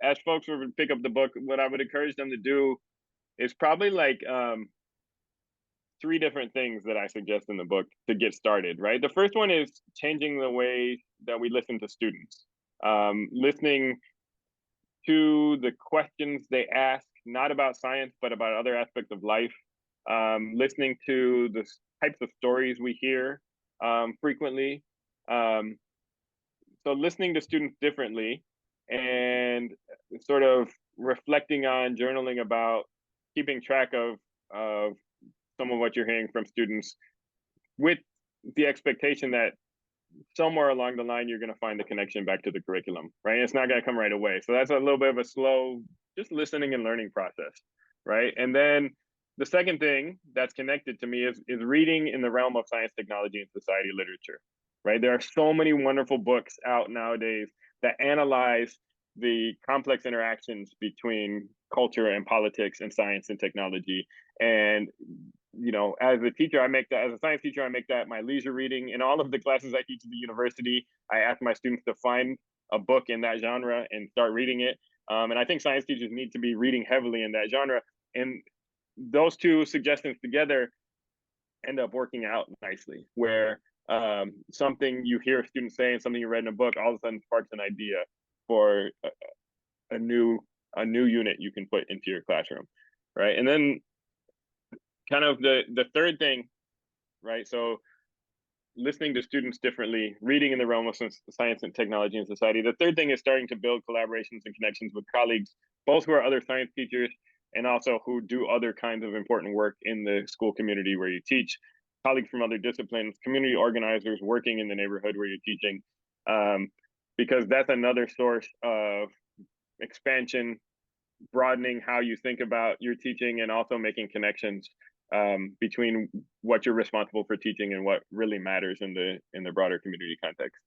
as folks would pick up the book, what I would encourage them to do is probably like three different things that I suggest in the book to get started, right? The first one is changing the way that we listen to students, listening to the questions they ask, not about science, but about other aspects of life, listening to the types of stories we hear frequently. Um, so listening to students differently and sort of reflecting on journaling about keeping track of some of what you're hearing from students with the expectation that somewhere along the line you're going to find the connection back to the curriculum, right? It's not going to come right away, so that's a little bit of a slow, just listening and learning process, right? And then the second thing that's connected to me is reading in the realm of science, technology, and society literature, right? There are so many wonderful books out nowadays that analyze the complex interactions between culture and politics and science and technology. And as a teacher, as a science teacher, I make that my leisure reading. In all of the classes I teach at the university, I ask my students to find a book in that genre and start reading it. And I think science teachers need to be reading heavily in that genre. And those two suggestions together end up working out nicely, where something you hear a student say and something you read in a book all of a sudden sparks an idea for a new a new unit you can put into your classroom, right? And then kind of the third thing, right? So listening to students differently, reading in the realm of science and technology and society. The third thing is starting to build collaborations and connections with colleagues, both who are other science teachers and also who do other kinds of important work in the school community where you teach, colleagues from other disciplines, community organizers working in the neighborhood where you're teaching, because that's another source of expansion, broadening how you think about your teaching, and also making connections between what you're responsible for teaching and what really matters in the broader community context.